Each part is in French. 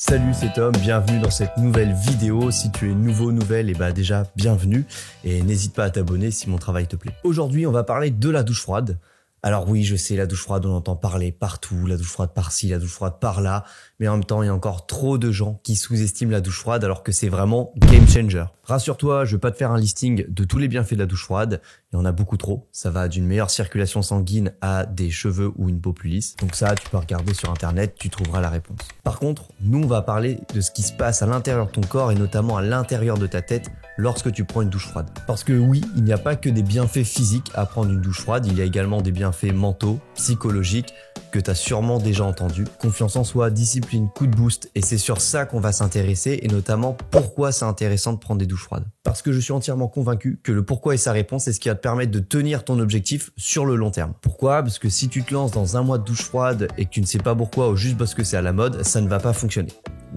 Salut, c'est Tom, bienvenue dans cette nouvelle vidéo. Si tu es nouvelle, déjà bienvenue et n'hésite pas à t'abonner si mon travail te plaît. Aujourd'hui, on va parler de la douche froide. Alors oui, je sais, la douche froide, on entend parler partout, la douche froide par-ci, la douche froide par-là, mais en même temps, il y a encore trop de gens qui sous-estiment la douche froide alors que c'est vraiment game changer. Rassure-toi, je vais pas te faire un listing de tous les bienfaits de la douche froide, il y en a beaucoup trop. Ça va d'une meilleure circulation sanguine à des cheveux ou une peau plus lisse. Donc ça, tu peux regarder sur internet, tu trouveras la réponse. Par contre, nous, on va parler de ce qui se passe à l'intérieur de ton corps et notamment à l'intérieur de ta tête lorsque tu prends une douche froide. Parce que oui, il n'y a pas que des bienfaits physiques à prendre une douche froide, il y a également des bienfaits mentaux, psychologiques, que tu as sûrement déjà entendu. Confiance en soi, discipline, coup de boost, et c'est sur ça qu'on va s'intéresser, et notamment pourquoi c'est intéressant de prendre des douches froides. Parce que je suis entièrement convaincu que le pourquoi et sa réponse, c'est ce qui va te permettre de tenir ton objectif sur le long terme. Pourquoi? Parce que si tu te lances dans un mois de douche froide et que tu ne sais pas pourquoi ou juste parce que c'est à la mode, ça ne va pas fonctionner.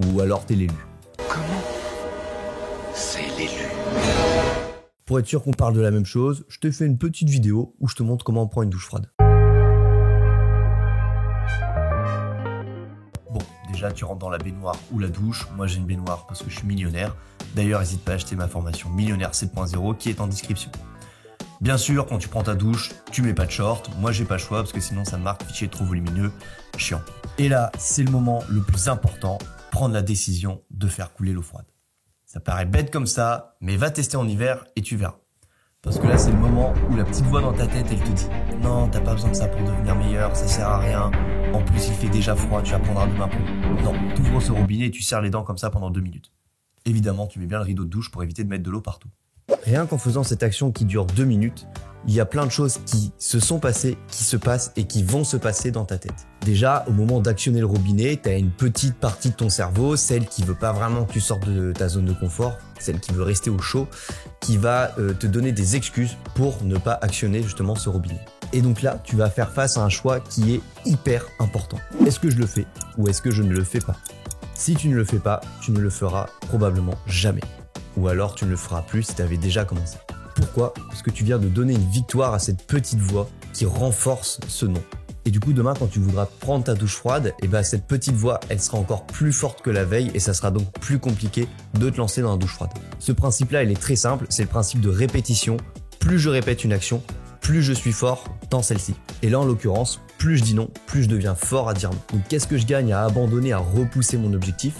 Ou alors t'es l'élu. Comment? C'est l'élu. Pour être sûr qu'on parle de la même chose, je te fais une petite vidéo où je te montre comment on prend une douche froide. Bon, déjà tu rentres dans la baignoire ou la douche. Moi j'ai une baignoire parce que je suis millionnaire. D'ailleurs, n'hésite pas à acheter ma formation Millionnaire 7.0 qui est en description. Bien sûr, quand tu prends ta douche, tu mets pas de short. Moi j'ai pas le choix parce que sinon ça me marque fichier trop volumineux, chiant. Et là, c'est le moment le plus important, prendre la décision de faire couler l'eau froide. Ça paraît bête comme ça, mais va tester en hiver et tu verras. Parce que là, c'est le moment où la petite voix dans ta tête, elle te dit « Non, t'as pas besoin de ça pour devenir meilleur, ça sert à rien. En plus, il fait déjà froid, tu apprendras demain pour... » Non, t'ouvres ce robinet et tu serres les dents comme ça pendant 2 minutes. Évidemment, tu mets bien le rideau de douche pour éviter de mettre de l'eau partout. Rien qu'en faisant cette action qui dure 2 minutes, il y a plein de choses qui se sont passées, qui se passent et qui vont se passer dans ta tête. Déjà, au moment d'actionner le robinet, tu as une petite partie de ton cerveau, celle qui veut pas vraiment que tu sortes de ta zone de confort, celle qui veut rester au chaud, qui va te donner des excuses pour ne pas actionner justement ce robinet. Et donc là, tu vas faire face à un choix qui est hyper important. Est-ce que je le fais ou est-ce que je ne le fais pas? Si tu ne le fais pas, tu ne le feras probablement jamais. Ou alors tu ne le feras plus si tu avais déjà commencé. Pourquoi? Parce que tu viens de donner une victoire à cette petite voix qui renforce ce non. Et du coup, demain, quand tu voudras prendre ta douche froide, cette petite voix, elle sera encore plus forte que la veille et ça sera donc plus compliqué de te lancer dans la douche froide. Ce principe-là, il est très simple, c'est le principe de répétition. Plus je répète une action, plus je suis fort dans celle-ci. Et là, en l'occurrence, plus je dis non, plus je deviens fort à dire non. Donc, qu'est-ce que je gagne à abandonner, à repousser mon objectif?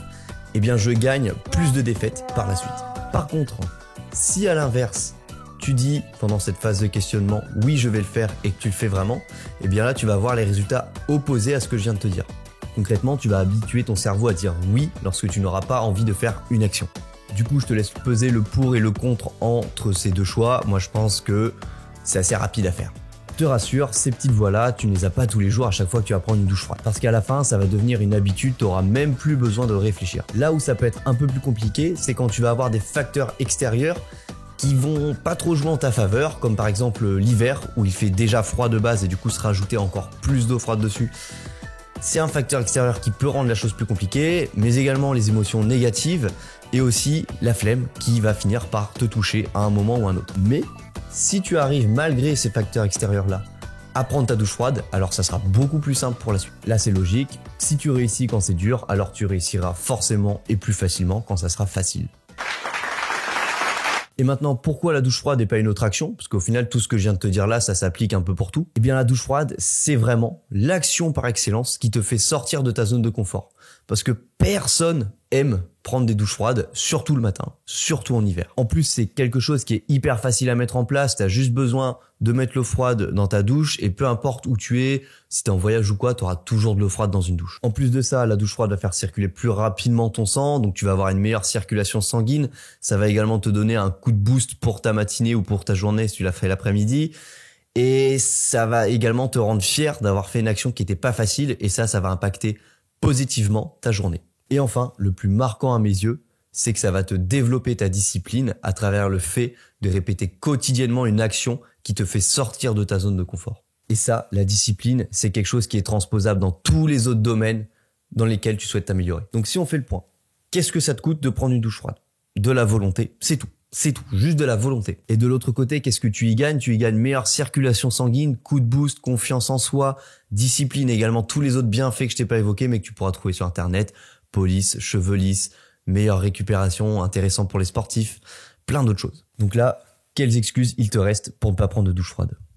Eh bien, je gagne plus de défaites par la suite. Par contre, si à l'inverse, tu dis pendant cette phase de questionnement « oui, je vais le faire » et que tu le fais vraiment, eh bien là, tu vas avoir les résultats opposés à ce que je viens de te dire. Concrètement, tu vas habituer ton cerveau à dire « oui » lorsque tu n'auras pas envie de faire une action. Du coup, je te laisse peser le pour et le contre entre ces deux choix. Moi, je pense que c'est assez rapide à faire. Je te rassure, ces petites voix-là, tu ne les as pas tous les jours à chaque fois que tu vas prendre une douche froide. Parce qu'à la fin, ça va devenir une habitude, tu n'auras même plus besoin de réfléchir. Là où ça peut être un peu plus compliqué, c'est quand tu vas avoir des facteurs extérieurs qui vont pas trop jouer en ta faveur, comme par exemple l'hiver où il fait déjà froid de base et du coup se rajouter encore plus d'eau froide dessus. C'est un facteur extérieur qui peut rendre la chose plus compliquée, mais également les émotions négatives et aussi la flemme qui va finir par te toucher à un moment ou un autre. Mais si tu arrives malgré ces facteurs extérieurs-là à prendre ta douche froide, alors ça sera beaucoup plus simple pour la suite. Là, c'est logique. Si tu réussis quand c'est dur, alors tu réussiras forcément et plus facilement quand ça sera facile. Et maintenant, pourquoi la douche froide et pas une autre action? Parce qu'au final, tout ce que je viens de te dire là, ça s'applique un peu pour tout. Eh bien, la douche froide, c'est vraiment l'action par excellence qui te fait sortir de ta zone de confort. Parce que personne aime prendre des douches froides, surtout le matin, surtout en hiver. En plus, c'est quelque chose qui est hyper facile à mettre en place. Tu as juste besoin de mettre l'eau froide dans ta douche et peu importe où tu es, si tu es en voyage ou quoi, tu auras toujours de l'eau froide dans une douche. En plus de ça, la douche froide va faire circuler plus rapidement ton sang, donc tu vas avoir une meilleure circulation sanguine. Ça va également te donner un coup de boost pour ta matinée ou pour ta journée si tu l'as fait l'après-midi. Et ça va également te rendre fier d'avoir fait une action qui n'était pas facile et ça va impacter positivement ta journée. Et enfin, le plus marquant à mes yeux, c'est que ça va te développer ta discipline à travers le fait de répéter quotidiennement une action qui te fait sortir de ta zone de confort. Et ça, la discipline, c'est quelque chose qui est transposable dans tous les autres domaines dans lesquels tu souhaites t'améliorer. Donc si on fait le point, qu'est-ce que ça te coûte de prendre une douche froide? De la volonté, c'est tout. C'est tout, juste de la volonté. Et de l'autre côté, qu'est-ce que tu y gagnes? Tu y gagnes meilleure circulation sanguine, coup de boost, confiance en soi, discipline, également tous les autres bienfaits que je t'ai pas évoqués mais que tu pourras trouver sur internet. peau lisse, cheveux lisses, meilleure récupération, intéressant pour les sportifs, plein d'autres choses. Donc là, quelles excuses il te reste pour ne pas prendre de douche froide ?